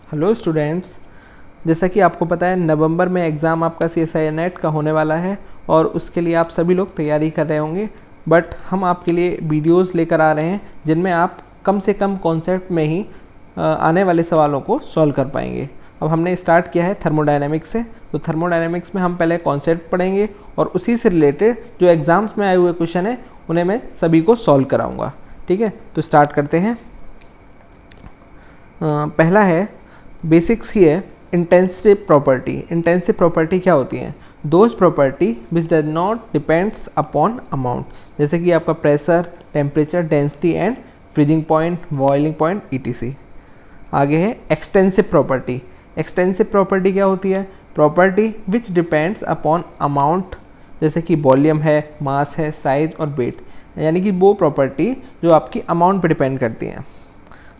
Hello students, जैसा कि आपको पता है नवंबर में एग्ज़ाम आपका CSIR नेट का होने वाला है और उसके लिए आप सभी लोग तैयारी कर रहे होंगे। बट हम आपके लिए वीडियोस लेकर आ रहे हैं जिनमें आप कम से कम कॉन्सेप्ट में ही आने वाले सवालों को सॉल्व कर पाएंगे। अब हमने स्टार्ट किया है थर्मोडायनेमिक्स से, तो थर्मोडायनेमिक्स में हम पहले कॉन्सेप्ट पढ़ेंगे और उसी से रिलेटेड जो एग्ज़ाम्स में आए हुए क्वेश्चन हैं उन्हें मैं सभी को सॉल्व कराऊँगा। ठीक है, तो स्टार्ट करते हैं। पहला है बेसिक्स ही है इंटेंसिव प्रॉपर्टी। इंटेंसिव प्रॉपर्टी क्या होती हैं? Those property which does not depends upon amount, जैसे कि आपका pressure, temperature, density and freezing point, boiling point ETC। आगे है एक्सटेंसिव प्रॉपर्टी। एक्सटेंसिव प्रॉपर्टी क्या होती है? Property which depends upon amount, जैसे कि वॉल्यूम है, मास है, साइज और वेट, यानी कि वो प्रॉपर्टी जो आपकी अमाउंट पर डिपेंड करती हैं।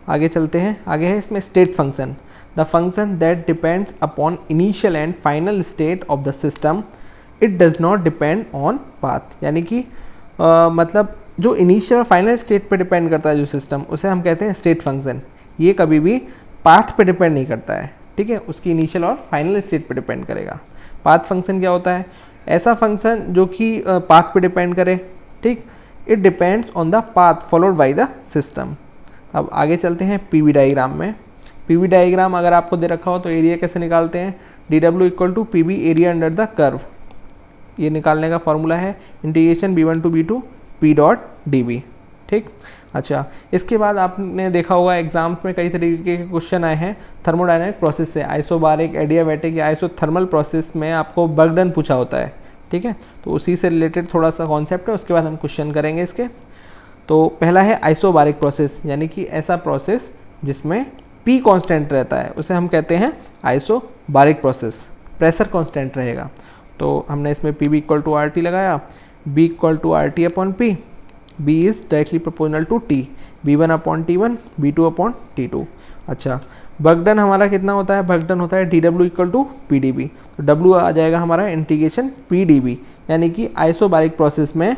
आगे चलते हैं। आगे है इसमें state function. The function that depends upon initial and final state of the system, it does not depend on path, यानी कि मतलब जो इनिशियल और फाइनल स्टेट पे डिपेंड करता है जो सिस्टम, उसे हम कहते हैं स्टेट फंक्शन। ये कभी भी पाथ पे डिपेंड नहीं करता है, ठीक है, उसकी इनिशियल और फाइनल स्टेट पे डिपेंड करेगा। पाथ फंक्शन क्या होता है? ऐसा फंक्शन जो कि पाथ पे डिपेंड करे, ठीक। It depends on the path followed by the system. अब आगे चलते हैं PV डायग्राम में। PV डायग्राम अगर आपको दे रखा हो तो एरिया कैसे निकालते हैं? DW equal to PV area under the curve. ये निकालने का फॉर्मूला है integration B1 to B2 P dot DB, ठीक। अच्छा, इसके बाद आपने देखा होगा एग्जाम्स में कई तरीके के क्वेश्चन आए हैं थर्मोडायनेमिक प्रोसेस से। आइसोबारिक, एडियाबैटिक या आइसोथर्मल प्रोसेस में आपको वर्क डन पूछा होता है, ठीक है। तो उसी से रिलेटेड थोड़ा सा कॉन्सेप्ट है, उसके बाद हम क्वेश्चन करेंगे इसके। तो पहला है आइसोबारिक प्रोसेस, यानी कि ऐसा प्रोसेस जिसमें P कांस्टेंट रहता है उसे हम कहते हैं आइसोबारिक प्रोसेस। प्रेशर कांस्टेंट रहेगा, तो हमने इसमें PV इक्वल टू RT लगाया, B equal to RT upon P, B is directly proportional to T, B1 upon T1, B2 upon T2। अच्छा, वर्क डन हमारा कितना होता है? वर्क डन होता है DW इक्वल टू PdB, तो W आ जाएगा हमारा इंटीग्रेशन PdB, यानी कि आइसोबारिक प्रोसेस में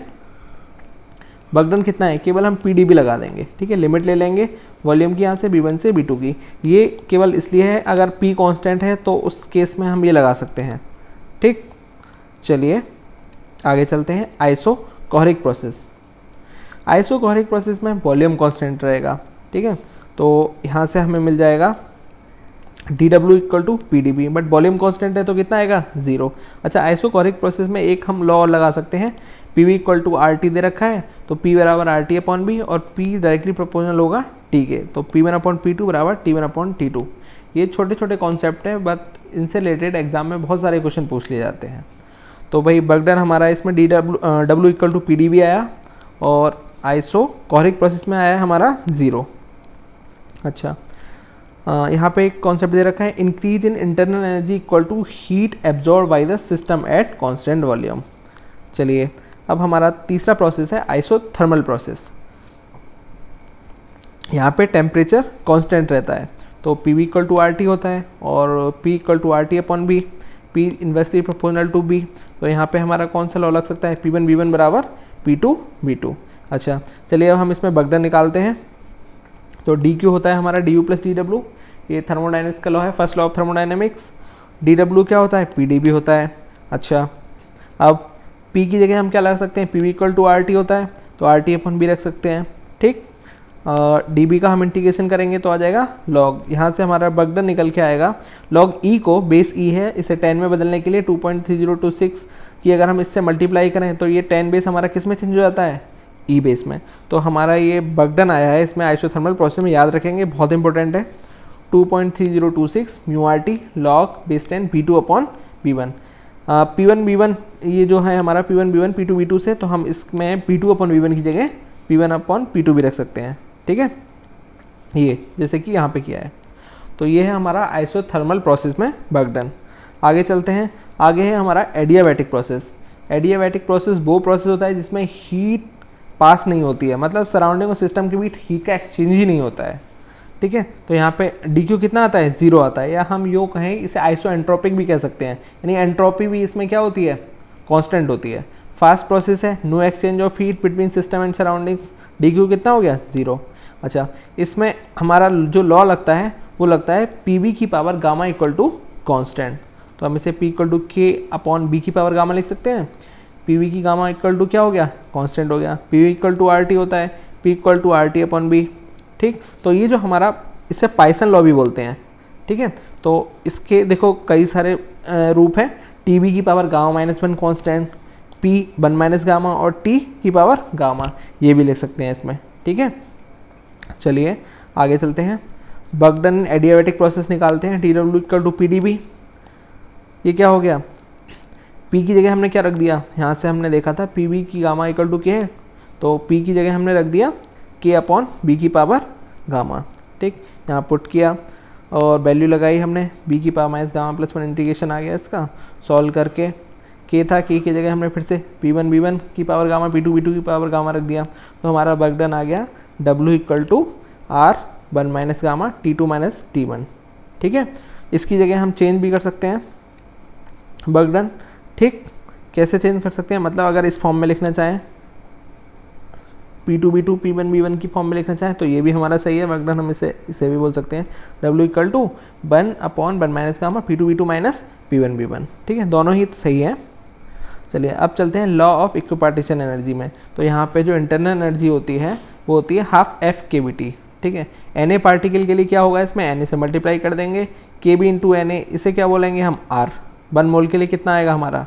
वर्क डन कितना है? केवल हम PdB लगा देंगे, ठीक है। लिमिट ले लेंगे वॉल्यूम की यहाँ से B1 से B2 की। ये केवल इसलिए है अगर P कांस्टेंट है तो उस केस में हम ये लगा सकते हैं, ठीक। चलिए आगे चलते हैं। आइसोकोहरिक प्रोसेस। आइसोकोहरिक प्रोसेस में वॉल्यूम कांस्टेंट रहेगा, ठीक है। तो यहाँ से हमें मिल जाएगा DW equal to PdB, but volume constant है तो कितना आएगा? 0। अच्छा, आइसोकोहरिक प्रोसेस में एक हम लॉ और लगा सकते हैं। PV इक्वल टू RT दे रखा है, तो P बराबर RT अपॉन B और P डायरेक्टली प्रोपोर्शनल होगा T के, तो P1 अपॉन P2 बराबर T1 अपॉन T2। ये छोटे छोटे कॉन्सेप्ट हैं, बट इनसे रिलेटेड एग्जाम में बहुत सारे क्वेश्चन पूछ लिए जाते हैं। तो भाई वर्क डन हमारा इसमें W इक्वल टू PdB आया और आइसोकोहरिक प्रोसेस में आया हमारा 0। अच्छा, यहाँ पे एक कॉन्सेप्ट दे रखा है increase in internal energy equal to heat absorb by the system at constant volume. चलिए, अब हमारा तीसरा प्रोसेस है आइसोथर्मल प्रोसेस। यहाँ पे टेम्परेचर कांस्टेंट रहता है, तो PV इक्वल टू RT होता है और P equal to RT upon B, P inversely proportional to B। तो यहाँ पे हमारा कौन सा लॉ लग सकता है? P1 B1 बराबर P2 B2। अच्छा, चलिए अब हम इसमें वर्क डन निकालते हैं। तो DQ होता है हमारा DU प्लस DW, ये थर्मोडायनेमिक्स का लॉ है, first law of thermodynamics. DW क्या होता है? PdB होता है। अच्छा, अब P की जगह हम क्या लगा सकते हैं? PV इक्वल टू RT होता है, तो RT अपन B रख सकते हैं, ठीक। DB का हम इंटीग्रेशन करेंगे तो आ जाएगा लॉग, यहाँ से हमारा वर्क डन निकल के आएगा लॉग E को, बेस E है, इसे 10 में बदलने के लिए 2.3026 की अगर हम इससे मल्टीप्लाई करें तो ये 10 बेस हमारा किस में चेंज हो जाता है? E बेस में। तो हमारा ये वर्क डन आया है इसमें आइसोथर्मल प्रोसेस में, याद रखेंगे, बहुत इंपॉर्टेंट है। 2.3026 mu RT log base 10 B2 upon B1। P1 B1 ये जो है हमारा P1 B1 P2 B2 से, तो हम इसमें P2 अपॉन B1 की जगह P1 अपॉन P2 भी रख सकते हैं, ठीक है, ये जैसे कि यहाँ पे किया है। तो ये है हमारा आइसोथर्मल प्रोसेस में वर्क डन। आगे चलते हैं। आगे है हमारा एडियाबैटिक प्रोसेस। एडियाबैटिक प्रोसेस वो प्रोसेस होता है जिसमें हीट पास नहीं होती है, मतलब सराउंडिंग और सिस्टम के बीच हीट का एक्सचेंज ही नहीं होता है, ठीक है। तो यहाँ पे DQ कितना आता है? 0 आता है, या हम यूँ कहें इसे आइसो एंट्रोपिक भी कह सकते हैं, यानी एंट्रोपी भी इसमें क्या होती है? कांस्टेंट होती है। फास्ट प्रोसेस है, no exchange of heat between system and surroundings. DQ कितना हो गया? 0। अच्छा, इसमें हमारा जो लॉ लगता है वो लगता है पी बी की power gamma equal to constant. तो हम इसे P equal to K upon B की पावर गामा लिख सकते हैं। पी वी की गामा इक्वल टू क्या हो गया, कांस्टेंट हो गया। P V equal to R T होता है, P equal to R T upon B. ठीक, तो ये जो हमारा, इसे पाइसन लॉ भी बोलते हैं। ठीक है, तो इसके देखो कई सारे रूप हैं। टी बी की power gamma minus one constant, P one minus gamma और T की पावर गामा, ये भी लिख सकते हैं इसमें। ठीक है, चलिए आगे चलते हैं। बर्गडन एडियाबैटिक प्रोसेस निकालते हैं। T W equal to P D B. ये क्या हो गया, P की जगह हमने क्या रख दिया, यहाँ से हमने देखा था पी बी की गामा इक्वल टू के है, तो P की जगह हमने रख दिया K अपॉन बी की पावर गामा। ठीक, यहाँ पुट किया और वैल्यू लगाई हमने, B की power minus gamma plus one, integration आ गया इसका। सॉल्व करके K था, K की जगह हमने फिर से P1 B1 की पावर गामा, P2 B2 की पावर गामा रख दिया। तो हमारा बर्गडन आ गया W equal to R one minus gamma T2 minus T1। ठीक है, इसकी जगह हम चेंज भी कर सकते हैं बर्गडन। ठीक, कैसे चेंज कर सकते हैं, मतलब अगर इस फॉर्म में लिखना चाहें, P2 B2 P1 B1 की फॉर्म में लिखना चाहें तो ये भी हमारा सही है बर्गडन। हम इसे भी बोल सकते हैं W equal to one upon one minus gamma P2 B2 minus P1 B1। ठीक है, दोनों ही सही हैं। चलिए अब चलते हैं लॉ ऑफ इक्विपार्टीशन एनर्जी में। तो यहाँ पे जो इंटरनल एनर्जी होती है वो होती है हाफ एफ के बी टी। ठीक है, एन ए पार्टिकल के लिए क्या होगा, इसमें एन ए से मल्टीप्लाई कर देंगे, के बी इंटू एन ए, इसे क्या बोलेंगे हम आर। वन मोल के लिए कितना आएगा हमारा,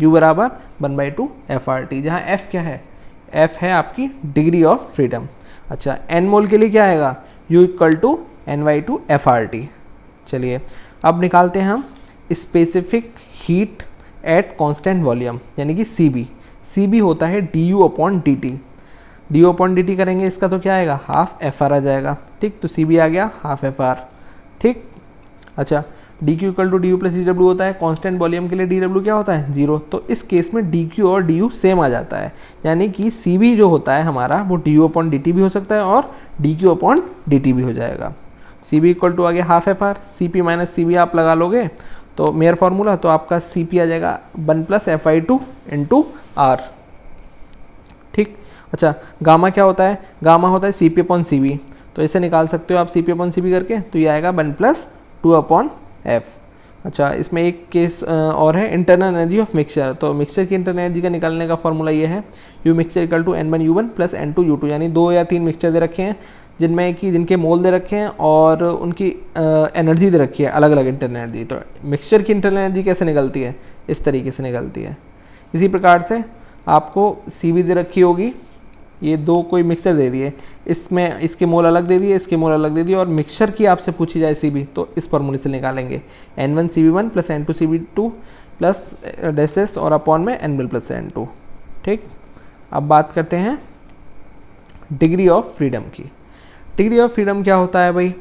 यू बराबर one by two F R T, जहाँ एफ क्या है, एफ है आपकी डिग्री ऑफ फ्रीडम। अच्छा, एन मोल के लिए क्या आएगा, U equal to N by two F R T. चलिए अब निकालते हैं हम specific heat at constant volume, यानी कि सी बी। सी बी होता है D U upon D T. D U upon D T करेंगे, इसका तो क्या आएगा, हाफ एफ आर आ जाएगा। ठीक, तो सी बी आ गया हाफ एफ आर। ठीक, अच्छा, D Q equal to D U plus D W होता है। कांस्टेंट वॉल्यूम के लिए डी डब्ल्यू क्या होता है, जीरो। तो इस केस में डी क्यू और डी यू सेम आ जाता है, यानी कि सी बी जो होता है हमारा वो D U upon D T भी हो सकता है और D Q upon D T भी हो जाएगा। सी बी इक्वल टू आ गया half F R. C P minus C B आप लगा लोगे तो मेयर फार्मूला, तो आपका सी पी आ जाएगा one plus F I two into R. ठीक, अच्छा, गामा क्या होता है, गामा होता है C P upon C B. तो इसे निकाल सकते हो आप C P upon C B करके, तो ये आएगा one plus two upon F. अच्छा, इसमें एक केस और है, इंटरनल एनर्जी ऑफ मिक्सचर। तो मिक्सचर की इंटरनल एनर्जी का निकालने का फॉर्मूला ये है, U mixture equal to N one U one plus N two U two, यानी दो या तीन मिक्सचर दे रखे हैं जिनमें कि जिनके मोल दे रखे हैं और उनकी एनर्जी दे रखी है अलग अलग इंटरनल एनर्जी। तो मिक्सचर की इंटरनल एनर्जी कैसे निकलती है, इस तरीके से निकलती है। इसी प्रकार से आपको सी बी दे रखी होगी, ये दो कोई मिक्सचर दे दिए, इसमें इसके मोल अलग दे दिए, इसके मोल अलग दे दिए, और मिक्सचर की आपसे पूछी जाए सी बी, तो इस फॉर्मूले से निकालेंगे N one C B one plus N two C B two plus डेसेस और अपॉन में N one plus N two. ठीक, अब बात करते हैं डिग्री ऑफ फ्रीडम की। डिग्री ऑफ फ्रीडम क्या होता है भाई,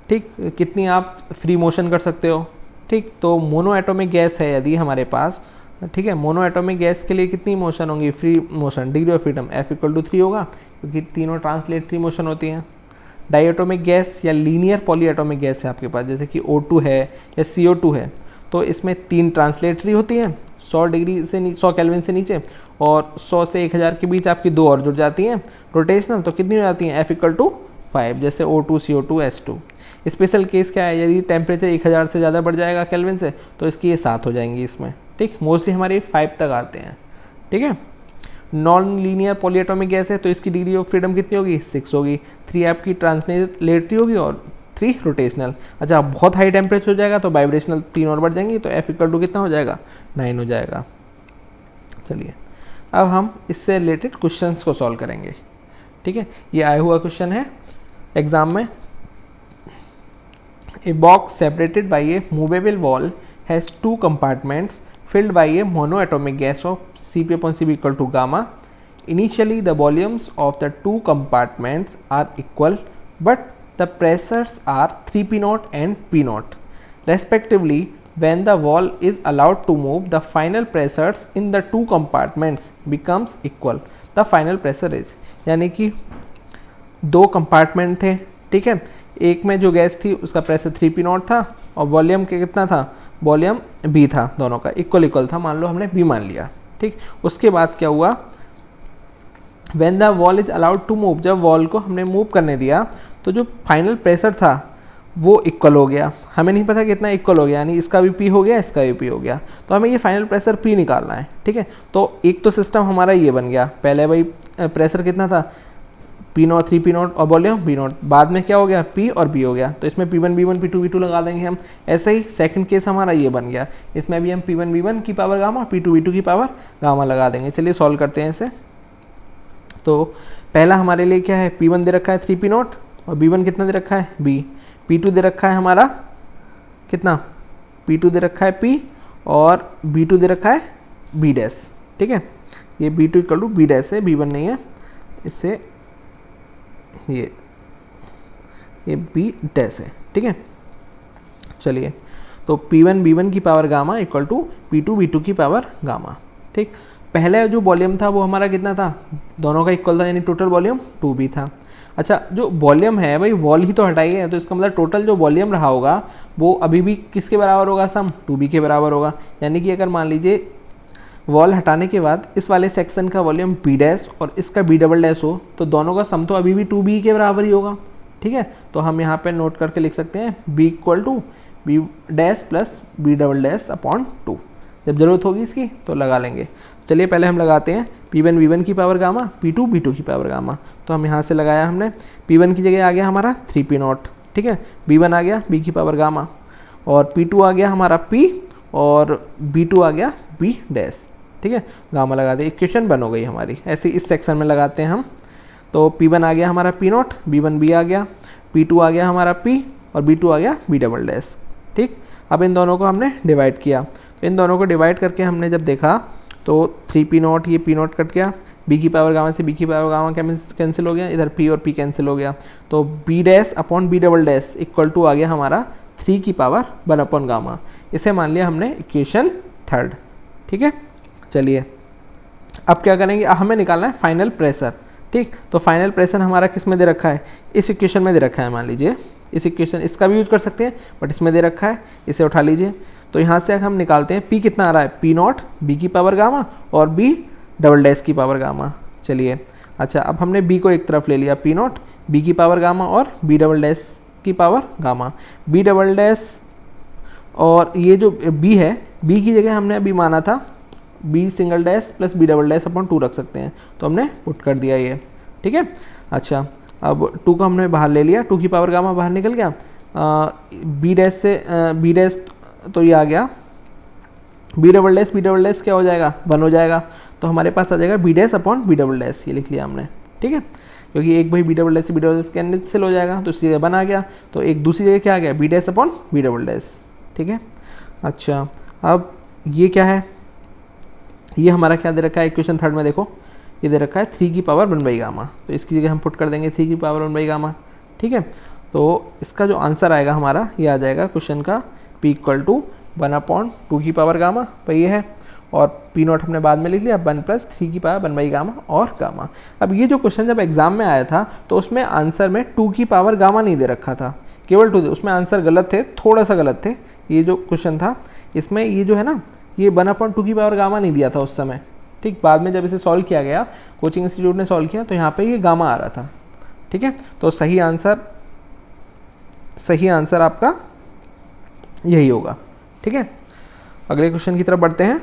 ठीक, कितनी आप फ्री मोशन कर सकते हो। ठीक, तो मोनो एटॉमिक गैस है यदि हमारे पास, ठीक है, मोनो एटॉमिक गैस के लिए कितनी मोशन होंगी, free motion, degree of freedom F equal to 3 होगा, क्योंकि तीनों ट्रांसलेटरी मोशन होती हैं। डाई एटॉमिक गैस या लीनियर पॉली एटॉमिक गैस है आपके पास, जैसे कि O2 है या CO2 है, तो इसमें 3 ट्रांसलेटरी होती हैं, 100 डिग्री से 100 केल्विन से नीचे, और 100 से 1000 के बीच आपकी 2 और जुड़ जाती हैं रोटेशनल, तो कितनी हो जाती हैं, एफ इक्वल टू 5, जैसे O2 CO2 S2। Special case क्या है, यदि टेम्परेचर 1000 से ज़्यादा बढ़ जाएगा केल्विन से, तो इसकी ये 7 हो जाएंगी इसमें। ठीक, मोस्टली हमारे 5 तक आते हैं। ठीक है, नॉन लीनियर पॉलीएटॉमिक गैस है तो इसकी डिग्री ऑफ फ्रीडम कितनी होगी, 6 होगी। 3 आपकी ट्रांसलेटरी होगी और 3 रोटेशनल। अच्छा, बहुत हाई टेम्परेचर हो जाएगा तो वाइब्रेशनल 3 और बढ़ जाएंगी, तो एफ इक्वल टू कितना हो जाएगा, 9 हो जाएगा। चलिए अब हम इससे रिलेटेड क्वेश्चंस को सॉल्व करेंगे। ठीक है, ये आया हुआ क्वेश्चन है एग्जाम में। A box separated by A movable wall has 2 compartments filled by a monoatomic gas of Cp upon Cv equal to gamma. Initially, the volumes of the 2 compartments are equal, but the pressures are 3p0 and p0. Respectively, when the wall is allowed to move, the final pressures in the 2 compartments becomes equal. The final pressure is, यानी कि 2 compartment थे, ठीक है, एक में जो gas थी उसका प्रेशर 3p0 था और वॉल्यूम के कितना था, वॉल्यूम बी था, दोनों का इक्वल था, मान लो हमने बी मान लिया। ठीक, उसके बाद क्या हुआ, when the wall is allowed to move, जब वॉल को हमने मूव करने दिया तो जो फाइनल प्रेशर था वो इक्वल हो गया, हमें नहीं पता कितना इक्वल हो गया, यानी इसका भी P हो गया, इसका भी P हो गया, तो हमें ये फाइनल प्रेशर P निकालना है। ठीक है, तो एक तो सिस्टम हमारा ये बन गया, पहले भाई प्रेशर कितना था P0 3P0 और वॉल्यूम V0, बाद में क्या हो गया P और B हो गया, तो इसमें P1 B1 P2 B2 लगा देंगे हम। ऐसे ही सेकंड केस हमारा ये बन गया, इसमें भी हम P1 B1 की पावर गामा, P2 B2 की पावर गामा लगा देंगे। चलिए सॉल्व करते हैं इसे। तो पहला हमारे लिए क्या है, P1 दे रखा है 3P0 और B1 कितना दे रखा है B, P2 दे रखा है हमारा कितना, P2 दे रखा है P और B2 दे रखा है B डैश। ठीक है, ये B2 equal to B dash है, B1 नहीं है, इससे ये B डैश है। ठीक है, चलिए तो P1 B1 की power gamma equal to P2 B2 की पावर गामा। ठीक, पहले जो वॉल्यूम था वो हमारा कितना था, दोनों का इक्वल था, यानी टोटल वॉल्यूम 2B था। अच्छा, जो वॉल्यूम है भाई वॉल ही तो हटाई है, तो इसका मतलब टोटल जो वॉल्यूम रहा होगा वो अभी भी किसके बराबर होगा, सम 2B के बराबर होगा। यानी कि अगर मान लीजिए वॉल हटाने के बाद इस वाले सेक्शन का वॉल्यूम B डैश और इसका B डबल डैश हो, तो दोनों का सम तो अभी भी 2B के बराबर ही होगा। ठीक है, तो हम यहाँ पे नोट करके लिख सकते हैं B equal to B dash plus B double dash upon 2। जब ज़रूरत होगी इसकी तो लगा लेंगे। चलिए पहले हम लगाते हैं P1 B1 की पावर गामा, P2 B2 की पावर गामा। तो हम यहाँ से लगाया हमने, P1 की जगह आ गया हमारा 3P0। ठीक है, B1 आ गया B की पावर गामा और P2 आ गया हमारा P और B2 आ गया B डैश। ठीक है, गामा लगा दे, इक्वेशन बन हो गई हमारी। ऐसे इस सेक्शन में लगाते हैं हम। तो P1 आ गया हमारा P0, B1 B आ गया, P2 आ गया हमारा P और B2 आ गया B डबल डैश। ठीक, अब इन दोनों को हमने डिवाइड किया, तो इन दोनों को डिवाइड करके हमने जब देखा तो 3P0 ये P0 कट गया, B की पावर गामा से B की पावर गामा कैंसिल हो गया, इधर P और P कैंसिल हो गया, तो B dash upon B double dash equal to आ गया हमारा 3 की पावर 1 अपॉन गामा। इसे मान लिया हमने इक्वेशन थर्ड। ठीक है, चलिए अब क्या करेंगे, हमें निकालना है फाइनल प्रेशर। ठीक, तो फाइनल प्रेशर हमारा किस में दे रखा है, इस इक्वेशन में दे रखा है। मान लीजिए इस इक्वेशन, इसका भी यूज कर सकते हैं बट इसमें दे रखा है, इसे उठा लीजिए। तो यहाँ से हम निकालते हैं P कितना आ रहा है, P0 B की पावर गामा और B डबल डैश की पावर गामा। चलिए अच्छा, अब हमने B को एक तरफ ले लिया, P0 B की पावर गामा और B डबल डैश की power gamma. B double dash और ये जो B है, B की जगह हमने अभी माना था B single dash plus B double dash upon 2 रख सकते हैं, तो हमने पुट कर दिया ये। ठीक है, अच्छा अब 2 को हमने बाहर ले लिया, 2 की पावर गामा बाहर निकल गया, B डैश से B डैश तो ये आ गया, B डबल डैश क्या हो जाएगा, 1 हो जाएगा, तो हमारे पास आ जाएगा B dash upon B double dash, ये लिख लिया हमने। ठीक है, क्योंकि एक भाई B डबल डैश कैंसिल हो जाएगा, तो इसकी जगह 1 आ गया, तो एक दूसरी जगह क्या आ गया, B dash upon B double dash. ठीक है, अच्छा अब ये क्या है, ये हमारा क्या दे रखा है इक्वेशन थर्ड में, देखो ये दे रखा है 3 की पावर 1 बाई गामा, तो इसकी जगह हम पुट कर देंगे 3 की पावर 1 बाई गामा। ठीक है, तो इसका जो आंसर आएगा हमारा, ये आ जाएगा क्वेश्चन का P इक्वल टू 1 अपॉन 2 की पावर गामा पर ये है, और P0 हमने बाद में लिख लिया 1 प्लस 3 की पावर 1 बाई गामा और गामा। अब ये जो क्वेश्चन जब एग्जाम में आया था तो उसमें आंसर में 2 की पावर गामा नहीं दे रखा था, केवल 2 उसमें आंसर गलत थे, थोड़ा सा गलत थे। ये जो क्वेश्चन था इसमें ये जो है ना, ये 1 अपॉन 2 की पावर गामा नहीं दिया था उस समय। ठीक, बाद में जब इसे सॉल्व किया गया, कोचिंग इंस्टीट्यूट ने सॉल्व किया, तो यहाँ पे ये गामा आ रहा था। ठीक है, तो सही आंसर आपका यही होगा। ठीक है, अगले क्वेश्चन की तरफ बढ़ते हैं।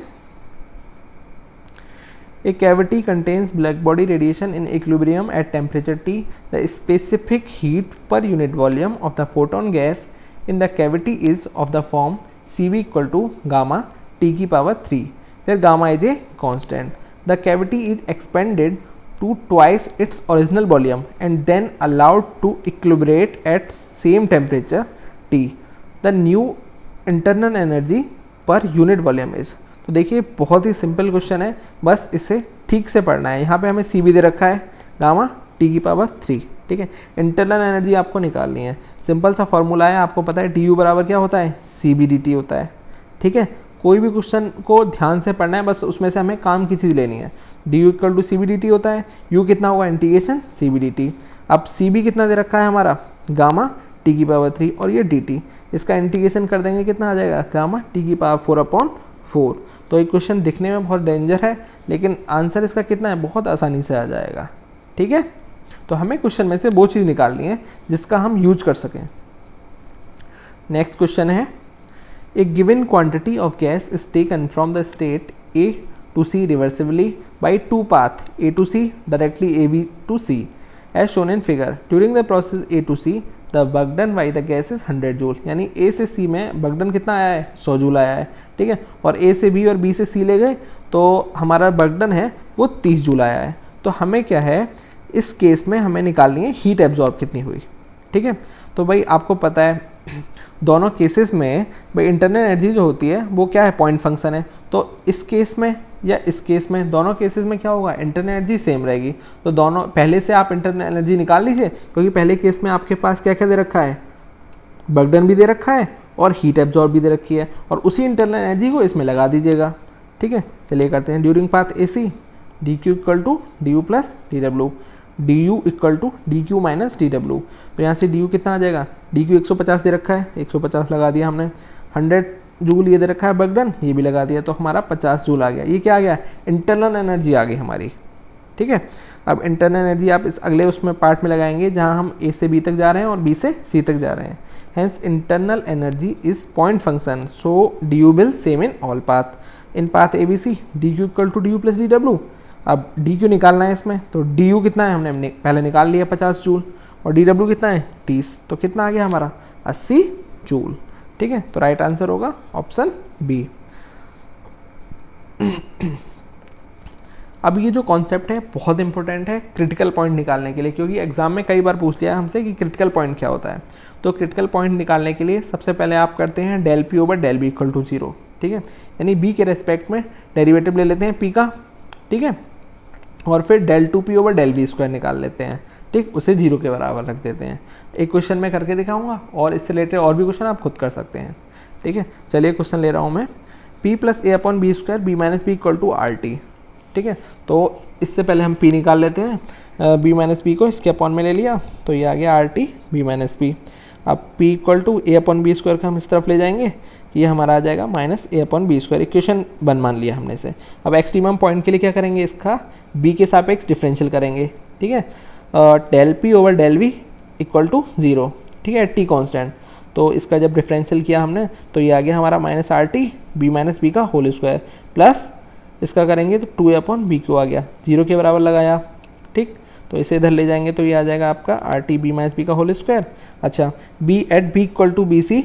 A cavity contains black body radiation in equilibrium at temperature T. The specific heat per unit volume of the photon gas in the cavity is of the form Cv equal to gamma T की power 3, where gamma is a constant. The cavity is expanded to twice its original volume and then allowed to equilibrate at same temperature T. The new internal energy per unit volume is. तो देखिए बहुत ही simple question है, बस इसे ठीक से पढ़ना है। यहाँ पे हमें सी भी दे रखा है, गामा टी की पावर 3। ठीक है, इंटरनल एनर्जी आपको निकालनी है, सिंपल सा फॉर्मूला है, आपको पता है डी यू बराबर क्या होता है, सी बी डी टी होता है। ठीक है, कोई भी क्वेश्चन को ध्यान से पढ़ना है, बस उसमें से हमें काम की चीज़ लेनी है। D U equal to C B D T होता है, यू कितना होगा integration C B D T. अब सी बी कितना दे रखा है हमारा, गामा टी की पावर 3 और ये डी टी, इसका इंटीग्रेशन कर देंगे कितना आ जाएगा, गामा टी की पावर 4/4। तो ये क्वेश्चन दिखने में बहुत डेंजर है, लेकिन आंसर इसका कितना है, बहुत आसानी से आ जाएगा। ठीक है, तो हमें क्वेश्चन में से वो चीज़ निकालनी है जिसका हम यूज कर सकें। नेक्स्ट क्वेश्चन है, a given quantity of gas is taken from the state A to C reversibly by two path A to C directly A B to C as shown in figure. During the process A to C the work done by the gas is 100 joule. यानी ए से सी में work done कितना आया है, 100 joule आया है, ठीक है। और ए से बी और बी से सी ले गए तो हमारा वर्क डन है वो 30 जूल आया है। तो हमें क्या है, इस केस में हमें निकालनी है हीट एब्जॉर्ब कितनी हुई, ठीक है। तो भाई आपको पता है दोनों केसेस में भाई इंटरनल एनर्जी जो होती है वो क्या है, पॉइंट फंक्शन है। तो इस केस में या इस केस में, दोनों केसेस में क्या होगा, इंटरनल एनर्जी सेम रहेगी। तो दोनों पहले से आप इंटरनल एनर्जी निकाल लीजिए, क्योंकि पहले केस में आपके पास क्या क्या दे रखा है, वर्क डन भी दे रखा है और हीट एब्जॉर्ब भी दे रखी है, और उसी इंटरनल एनर्जी को इसमें लगा दीजिएगा, ठीक है। चलिए करते हैं। During path A C D Q equal to D U plus D W, D U equal to D Q minus D W. तो यहाँ से डी यू कितना आ जाएगा, डी क्यू 150 दे रखा है, 150 लगा दिया हमने, 100 जूल ये दे रखा है वर्क डन, ये भी लगा दिया, तो हमारा 50 जूल आ गया। ये क्या आ गया, इंटरनल एनर्जी आ गई हमारी, ठीक है। अब इंटरनल एनर्जी आप इस अगले उसमें पार्ट में लगाएंगे जहाँ हम ए से बी तक जा रहे हैं और बी से सी तक जा रहे हैं। Hence internal energy is point function, so D U will same in all path. In path A B C D Q equal to D U plus D W. अब डी क्यू निकालना है इसमें, तो डी यू कितना है हमने पहले निकाल लिया 50 जूल, और डी डब्ल्यू कितना है 30, तो कितना आ गया हमारा 80 जूल, ठीक है। तो राइट आंसर होगा ऑप्शन बी। अब ये जो कॉन्सेप्ट है बहुत इंपॉर्टेंट है क्रिटिकल पॉइंट निकालने के लिए, क्योंकि एग्जाम में कई बार पूछ लिया है हमसे कि क्रिटिकल पॉइंट क्या होता है। तो क्रिटिकल पॉइंट निकालने के लिए सबसे पहले आप करते हैं del P over del B equal to 0, ठीक है। यानी बी के रेस्पेक्ट में डेरिवेटिव ले लेते हैं पी का, ठीक है, और फिर del two P over del B square निकाल लेते हैं, ठीक, उसे 0 के बराबर रख देते हैं। एक क्वेश्चन मैं करके दिखाऊंगा और इससे रिलेटेड और भी क्वेश्चन आप खुद कर सकते हैं, ठीक है। चलिए क्वेश्चन ले रहा हूँ मैं, p plus A upon B square B minus B equal to R T, ठीक है। तो इससे पहले हम p निकाल लेते हैं, b माइनस बी को इसके अपॉन में ले लिया, तो ये आ गया R T B minus B. अब p equal to A upon B square का हम इस तरफ ले जाएंगे, ये हमारा आ जाएगा minus A upon B square. Equation 1 मान लिया हमने से। अब एक्सट्रीमम पॉइंट के लिए क्या करेंगे, इसका b के सापेक्ष डिफरेंशियल करेंगे, ठीक है। Del P over del V equal to 0, ठीक है, टी कॉन्स्टेंट। तो इसका जब डिफरेंशियल किया हमने तो ये आ गया हमारा minus R T B minus B का होल स्क्वायर, प्लस इसका करेंगे तो 2 अपॉन बी क्यू आ गया, 0 के बराबर लगाया, ठीक। तो इसे इधर ले जाएंगे तो ये आ जाएगा आपका R T B minus B का होल स्क्वायर। अच्छा, B at B equal to B C,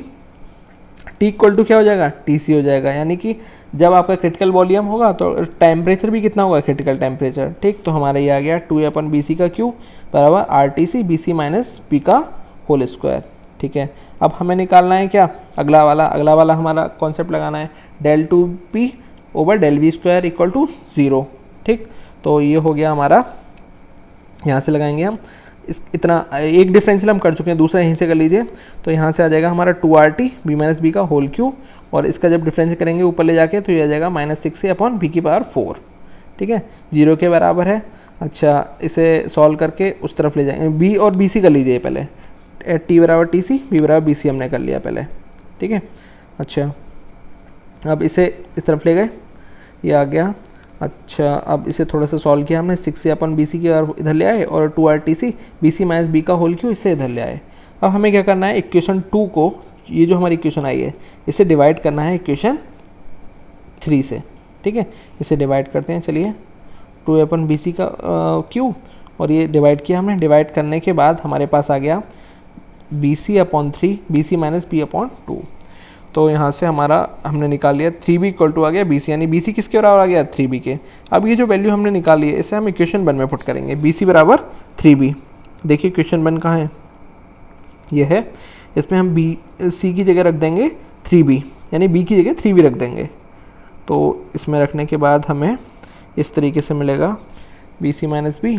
T equal to क्या हो जाएगा, टी सी हो जाएगा। यानी कि जब आपका क्रिटिकल वॉल्यूम होगा तो टेम्परेचर भी कितना होगा, क्रिटिकल टेम्परेचर, ठीक। तो हमारा ये आ गया 2 अपॉन बी सी का क्यू बराबर R T C B C minus P का होल स्क्वायर, ठीक है। अब हमें निकालना है क्या, अगला वाला हमारा कॉन्सेप्ट लगाना है, del two P over del V square equal to 0, ठीक। तो ये हो गया हमारा, यहाँ से लगाएंगे हम इस इतना, एक डिफरेंशियल हम कर चुके हैं, दूसरा यहीं से कर लीजिए। तो यहाँ से आ जाएगा हमारा 2 R T B minus B का होल क्यू, और इसका जब डिफरेंशियल करेंगे ऊपर ले जाके तो ये आ जाएगा माइनस 6 से अपॉन बी की पावर 4, ठीक है, 0 के बराबर है। अच्छा, इसे सॉल्व करके उस तरफ ले जाएंगे, बी और बी सी कर लीजिए पहले, टी बराबर टी सी बी बराबर बी सी हमने कर लिया पहले, ठीक है। अच्छा, अब इसे इस तरफ ले गए, ये आ गया। अच्छा, अब इसे थोड़ा सा सॉल्व किया हमने, 6 से अपन बी सी की इधर ले आए, और 2 R T C B C minus B का होल क्यू इसे इधर ले आए। अब हमें क्या करना है, इक्वेशन 2 को, ये जो हमारी इक्वेशन आई है इसे डिवाइड करना है इक्वेशन 3 से, ठीक है। इसे डिवाइड करते हैं, चलिए, 2 अपन बी सी का क्यू, और ये डिवाइड किया हमने। डिवाइड करने के बाद हमारे पास आ गया B C upon 3 B C minus B upon 2। तो यहाँ से हमारा हमने निकाल लिया 3b इक्वल टू आ गया bc, यानी bc किसके बराबर आ गया, 3b के। अब ये जो वैल्यू हमने निकाली है इसे हम इक्वेशन 1 में पुट करेंगे, bc बराबर 3b। देखिए इक्वेशन 1 कहाँ है, ये है, इसमें हम c की जगह रख देंगे 3b, यानी b की जगह 3b रख देंगे। तो इसमें रखने के बाद हमें इस तरीके से मिलेगा bc माइनस बी,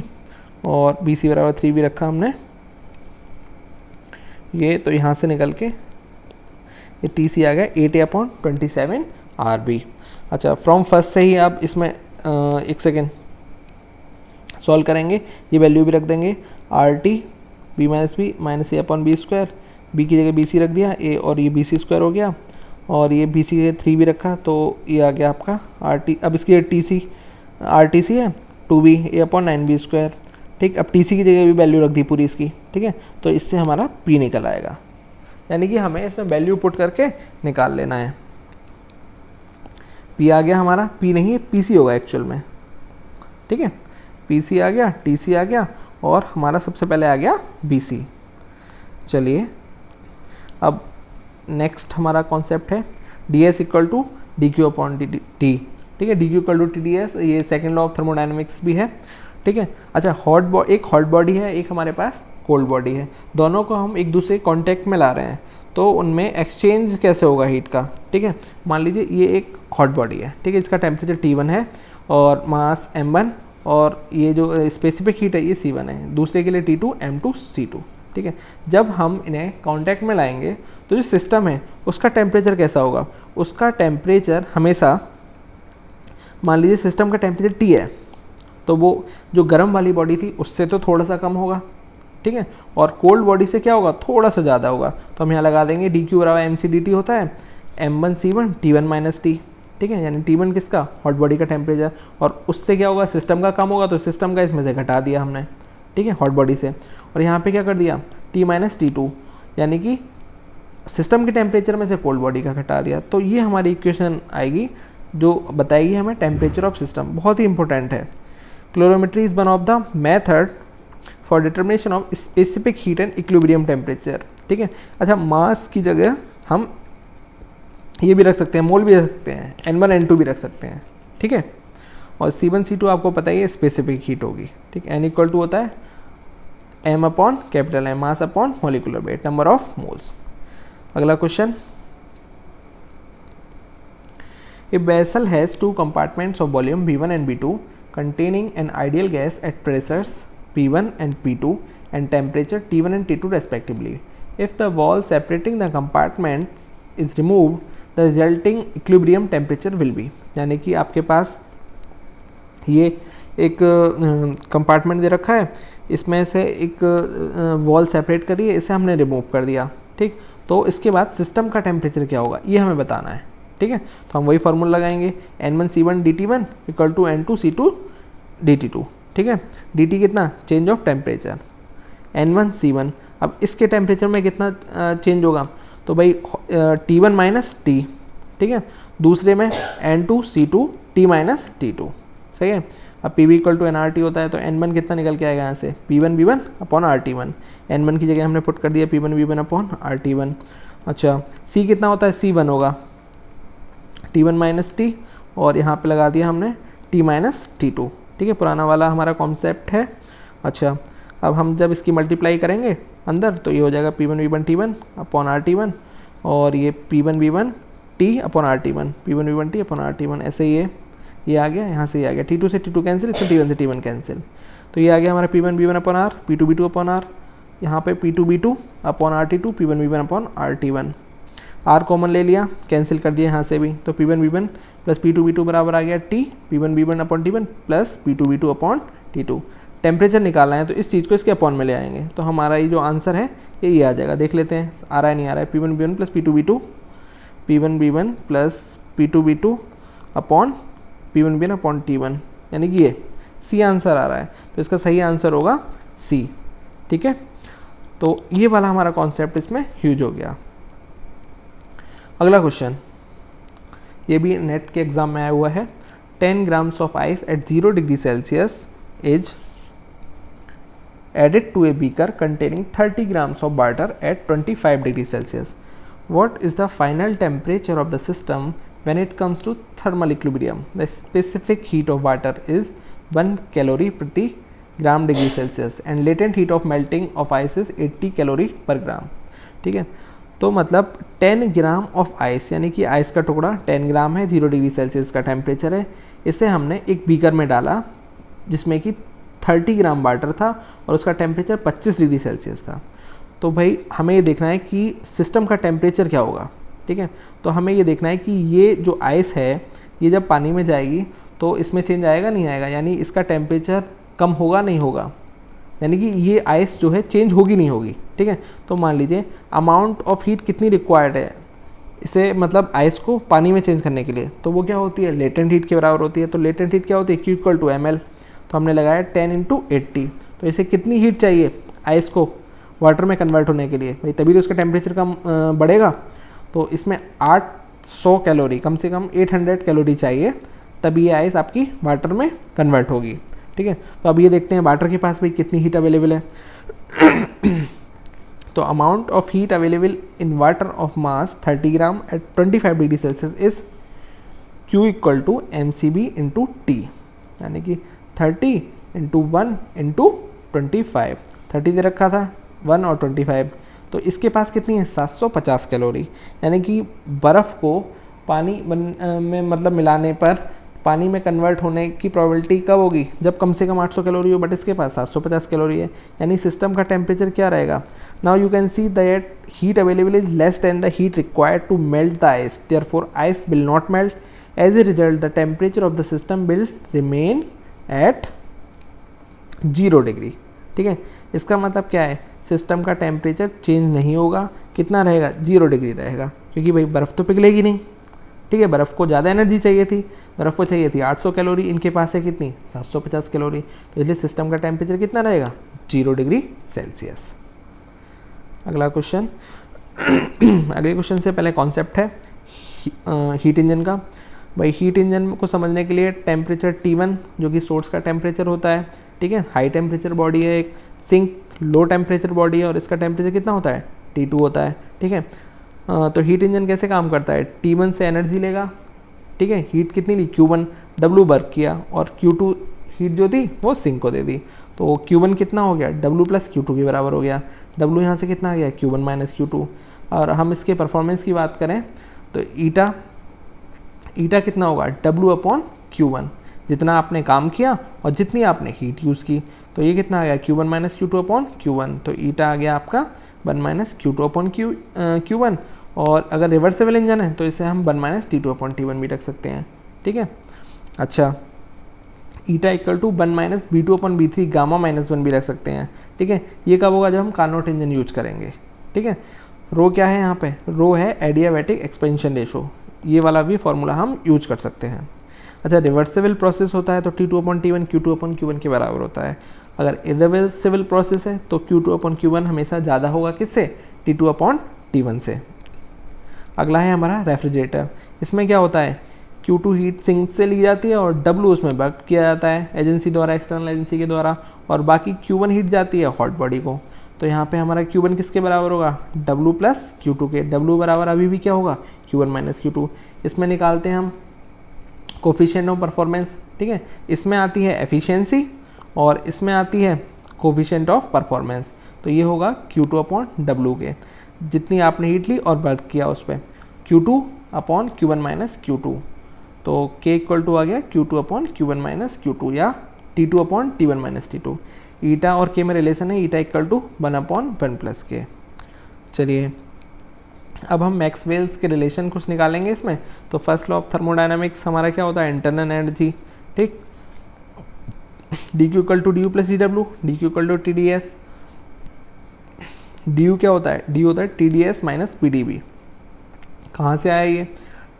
और bc बराबर 3b रखा हमने ये, तो यहाँ से निकल के ये टी सी आ गया 8/27 आर बी। अच्छा, फ्रॉम फर्स्ट से ही आप इसमें एक सेकेंड सॉल्व करेंगे, ये वैल्यू भी रख देंगे, R T B minus B minus A upon B square, B की जगह बी सी रख दिया, ए और ये बी सी स्क्वायर हो गया, और ये बी सी की जगह 3b रखा, तो ये आ गया आपका आर टी। अब इसकी T C R T C है 2b ए अपॉन 9b स्क्वायर, ठीक। अब टी सी की जगह भी वैल्यू रख दी पूरी इसकी, ठीक है। तो इससे हमारा p निकल आएगा, यानी कि हमें इसमें वैल्यू पुट करके निकाल लेना है। P आ गया हमारा, P नहीं है PC होगा एक्चुअल में, ठीक है। PC आ गया, TC आ गया और हमारा सबसे पहले आ गया BC। चलिए अब नेक्स्ट हमारा कॉन्सेप्ट है ds equal to dq upon dt, ठीक है। dq इक्वल टू TdS, ये सेकेंड लॉ ऑफ थर्मोडाइनमिक्स भी है, ठीक है। अच्छा एक हॉट बॉडी है, एक हमारे पास कोल्ड बॉडी है, दोनों को हम एक दूसरे कॉन्टैक्ट में ला रहे हैं, तो उनमें एक्सचेंज कैसे होगा हीट का, ठीक है। मान लीजिए ये एक हॉट बॉडी है, ठीक है, इसका टेम्परेचर T1 है और मास M1 और ये जो स्पेसिफिक हीट है ये C1 है, दूसरे के लिए T2 M2 C2, ठीक है। जब हम इन्हें कांटेक्ट में लाएंगे तो जो सिस्टम है उसका टेम्परेचर कैसा होगा, उसका टेम्परेचर हमेशा, मान लीजिए सिस्टम का टेम्परेचर T है तो वो जो गर्म वाली बॉडी थी उससे तो थोड़ा सा कम होगा, ठीक है, और कोल्ड बॉडी से क्या होगा, थोड़ा सा ज़्यादा होगा। तो हम यहाँ लगा देंगे dq बराबर mc dt होता है m1 c1 t1 minus T, ठीक है, यानी T1 किसका, हॉट बॉडी का टेम्परेचर, और उससे क्या होगा, सिस्टम का कम होगा, तो सिस्टम का इसमें से घटा दिया हमने, ठीक है, हॉट बॉडी से, और यहाँ पे क्या कर दिया T माइनस T2, यानी कि सिस्टम के टेम्परेचर में से कोल्ड बॉडी का घटा दिया। तो ये हमारी इक्वेशन आएगी जो बताएगी हमें टेम्परेचर ऑफ सिस्टम, बहुत ही इंपॉर्टेंट है। Calorimetry is one of the method for determination of specific heat and equilibrium temperature, ठीक है। अच्छा मास की जगह हम ये भी रख सकते हैं, मोल भी रख सकते हैं, N1 N2 भी रख सकते हैं, ठीक है। और C1 C2 आपको पता ही है स्पेसिफिक हीट होगी, ठीक है। N इक्वल टू होता है M upon capital M, mass upon molecular weight, number of moles. अगला question, a vessel has two compartments of volume V1 and V2 containing an ideal gas at pressures P1 and P2 and temperature T1 and T2 respectively. If the wall separating the compartments is removed, the resulting equilibrium temperature will be, यानी कि आपके पास ये एक compartment दे रखा है, इसमें से एक वॉल सेपरेट करिए, इसे हमने रिमूव कर दिया, ठीक। तो इसके बाद सिस्टम का टेम्परेचर क्या होगा ये हमें बताना है, ठीक है। तो हम वही फार्मूला लगाएंगे N1 C1 DT1 equal to N2 C2 DT2, ठीक है। DT कितना, change of temperature, N1 C1, अब इसके टेम्परेचर में कितना चेंज होगा, तो भाई T1 माइनस T, ठीक है, दूसरे में N2 C2 T minus T2, सही है। अब PV इक्वल टू NRT होता है, तो N1 कितना निकल के आएगा यहाँ से, P1 V1 upon RT1, N1 की जगह हमने पुट कर दिया P1 V1 अपॉन RT1। अच्छा C कितना होता है, C1 होगा T1 माइनस T, और यहाँ पे लगा दिया हमने T माइनस T2, ठीक है, पुराना वाला हमारा कॉन्सेप्ट है। अच्छा अब हम जब इसकी मल्टीप्लाई करेंगे अंदर तो ये हो जाएगा P1 V1 T1 upon RT1, और ये P1 V1 T upon RT1, P1 V1 T upon RT1, ऐसे ये आ गया, यहाँ से ये आ गया, T2 से T2 कैंसिल, इसमें T1 से T1 कैंसिल, तो ये आ गया हमारा P1 V1 upon R, P2 V2 upon R, यहाँ पे P2 V2 upon RT2, P1 V1 upon RT1, R common ले लिया, कैंसिल कर दिया यहाँ से भी, तो P1 V1 plus P2 V2 बराबर आ गया T, P1 V1 upon T1 plus P2 V2 upon T2। Temperature निकालना है तो इस चीज़ को इसके अपॉन में ले आएंगे, तो हमारा ये जो आंसर है ये आ जाएगा, देख लेते हैं आ रहा है नहीं आ रहा है। P1 V1 plus P2 V2, P1 V1 plus P2 V2 upon P1 V1 upon T1, यानी कि ये C आंसर आ रहा है, तो इसका सही आंसर होगा C, ठीक है। तो ये वाला हमारा कॉन्सेप्ट इसमें यूज हो गया। अगला क्वेश्चन, ये भी नेट के एग्जाम में आया हुआ है, 10 grams of ice eight 0 degree Celsius is added to a beaker containing 30 grams of water at 25 degree Celsius. What is the final temperature of the system when it comes to thermal equilibrium? The specific heat of water is 1 calorie प्रति gram degree Celsius and latent heat of melting of ice is 80 calorie per gram, ठीक है। तो मतलब 10 gram of ice, यानी कि ice का टुकड़ा 10 ग्राम है, 0 डिग्री सेल्सियस का टेम्परेचर है, इसे हमने एक बीकर में डाला जिसमें कि 30 ग्राम वाटर था और उसका टेम्परेचर 25 डिग्री सेल्सियस था। तो भाई हमें ये देखना है कि सिस्टम का टेम्परेचर क्या होगा, ठीक है। तो हमें ये देखना है कि ये जो आइस है ये जब पानी में जाएगी तो इसमें चेंज आएगा नहीं आएगा, यानी इसका टेम्परेचर कम होगा नहीं होगा, यानी कि ये आइस जो है चेंज होगी नहीं होगी, ठीक है। तो मान लीजिए अमाउंट ऑफ हीट कितनी रिक्वायर्ड है इसे, मतलब आइस को पानी में चेंज करने के लिए, तो वो क्या होती है, लेटेंट हीट के बराबर होती है। तो लेटेंट हीट क्या होती है, Q इक्वल टू ml, तो हमने लगाया 10 × 80, तो इसे कितनी हीट चाहिए आइस को, वाटर में कन्वर्ट होने के लिए, भाई तभी तो इसका टेम्परेचर कम बढ़ेगा। तो इसमें 800 कैलोरी, कम से कम 800 कैलोरी चाहिए, तभी ये आइस आपकी वाटर में कन्वर्ट होगी। ठीक है, तो अब ये देखते हैं वाटर के पास भी कितनी हीट अवेलेबल है। तो amount of heat available in water of mass 30 gram at 25 degree Celsius is Q equal to mcb into टी, यानी कि 30 इंटू 1 इंटू 25, 30 दे रखा था 1 और 25, तो इसके पास कितनी है 750 कैलोरी। यानी कि बर्फ़ को पानी में मतलब मिलाने पर पानी में कन्वर्ट होने की प्रोबेबिलिटी कब होगी, जब कम से कम 800 कैलोरी हो, बट इसके पास 750 कैलोरी है, यानी सिस्टम का टेम्परेचर क्या रहेगा। Now you can see that heat available is less than the heat required to melt the ice, therefore ice will not melt, as a result the temperature of the system will remain at 0 degree. ठीक है, इसका मतलब क्या है, system का temperature change नहीं होगा, कितना रहेगा 0 डिग्री रहेगा, क्योंकि भाई बर्फ़ तो पिघलेगी नहीं। ठीक है, बर्फ़ को ज़्यादा एनर्जी चाहिए थी, बर्फ़ को चाहिए थी 800 कैलोरी, इनके पास है कितनी 750 कैलोरी, तो इसलिए सिस्टम का टेम्परेचर कितना रहेगा 0 डिग्री सेल्सियस। अगला क्वेश्चन अगले क्वेश्चन से पहले कॉन्सेप्ट है हीट इंजन का। भाई हीट इंजन को समझने के लिए टेम्परेचर T1 जो कि सोर्स का टेम्परेचर होता है, ठीक है, हाई टेम्परेचर बॉडी है, एक सिंक लो टेम्परेचर बॉडी है, और इसका टेम्परेचर कितना होता है T2 होता है। ठीक है, तो हीट इंजन कैसे काम करता है, T1 से एनर्जी लेगा, ठीक है, हीट कितनी ली Q1, W वर्क किया, और Q2 हीट जो थी वो सिंक को दे दी, तो Q1 कितना हो गया W प्लस Q2 के बराबर हो गया। W यहाँ से कितना आ गया Q1 माइनस Q2। और हम इसके परफॉर्मेंस की बात करें तो ईटा कितना होगा W अपॉन Q1, जितना आपने काम किया और जितनी आपने हीट यूज़ की, तो ये कितना आ गया Q1 minus Q2 upon Q1, तो ईटा आ गया आपका 1 माइनस Q2 अपॉन Q1। और अगर रिवर्सेबल इंजन है तो इसे हम 1 माइनस T2 अपॉन T1 भी रख सकते हैं। ठीक है, अच्छा, eta equal to 1 minus B2 upon B3 gamma minus 1 भी रख सकते हैं। ठीक है, ये कब होगा, जब हम कार्नोट इंजन यूज करेंगे। ठीक है, रो क्या है यहाँ पे, रो है एडियाबैटिक एक्सपेंशन रेशो, ये वाला भी फॉर्मूला हम यूज कर सकते हैं। अच्छा, रिवर्सेबल प्रोसेस होता है तो T2 upon T1 Q2 upon Q1 के बराबर होता है। अगर इरिवर्सिबल प्रोसेस है तो Q2 अपॉन Q1 हमेशा ज़्यादा होगा किससे, T2 अपॉन T1 से। अगला है हमारा रेफ्रिजरेटर, इसमें क्या होता है Q2 हीट सिंक से ली जाती है और W उसमें वर्क किया जाता है एजेंसी द्वारा, एक्सटर्नल एजेंसी के द्वारा, और बाकी Q1 हीट जाती है हॉट बॉडी को। तो यहाँ पे हमारा Q1 किसके बराबर होगा W प्लस Q2 के, W बराबर अभी भी क्या होगा Q1 माइनस Q2। इसमें निकालते हैं हम कोफिशिएंट ऑफ परफॉर्मेंस। ठीक है, इसमें आती है एफिशिएंसी और इसमें आती है कोफिशिएंट ऑफ परफॉर्मेंस, तो ये होगा Q2 अपॉन W के, जितनी आपने हीट ली और वर्क किया उस पर, Q2 upon Q1 minus Q2, तो K इक्वल टू आ गया Q2 upon Q1 minus Q2 या T2 upon T1 minus T2। ईटा और K में रिलेशन है, eta equal to 1 upon 1 plus K। चलिए अब हम मैक्सवेल्स के रिलेशन कुछ निकालेंगे इसमें। तो फर्स्ट लॉ ऑफ थर्मोडायनामिक्स हमारा क्या होता है, इंटरनल एनर्जी। ठीक, dq equal to D plus D W, dq equal to T D S. du क्या होता है, du होता है T D S minus P D B. कहाँ से आया ये,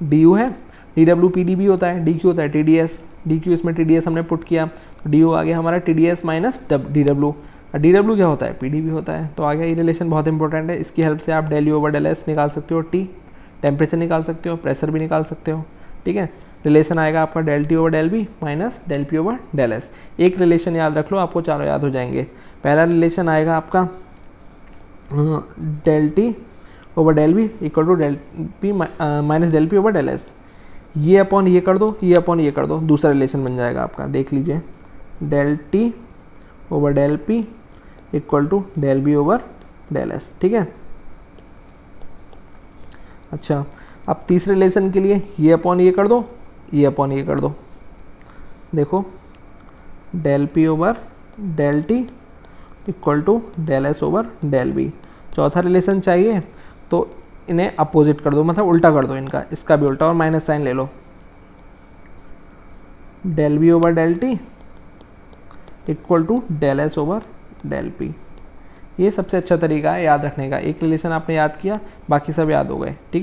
du है, D W P D B होता है, dq होता है टी डी एस, dq इसमें टी डी एस हमने पुट किया, तो du आ गया हमारा T D S minus D W. D W क्या होता है, पी डी बी होता है, तो आ गया। ये रिलेशन बहुत इंपॉर्टेंट है, इसकी हेल्प से आप del U over del S निकाल सकते हो, टी टेम्परेचर निकाल सकते हो, प्रेशर भी निकाल सकते हो। ठीक है, रिलेशन आएगा आपका del T over del B minus del P over del S. एक रिलेशन याद रख लो, आपको चारों याद हो जाएंगे। पहला रिलेशन आएगा आपका del T over del B equal to del P minus del P over del S. ये अपॉन ये कर दो, ये अपॉन ये कर दो, दूसरा रिलेशन बन जाएगा आपका, देख लीजिए, del T over del P equal to del B over del S. ठीक है, अच्छा, अब तीसरे रिलेशन के लिए ये अपॉन ये कर दो, ये अपॉन ये कर दो, देखो del P over del T equal to del S over del B. चौथा रिलेशन चाहिए तो इन्हें अपोजिट कर दो, मतलब उल्टा कर दो इनका, इसका भी उल्टा, और माइनस साइन ले लो, del B over del T equal to del S over del P. ये सबसे अच्छा तरीका है याद रखने का। एक रिलेशन आपने याद किया, बाकी सब याद हो गए। ठीक।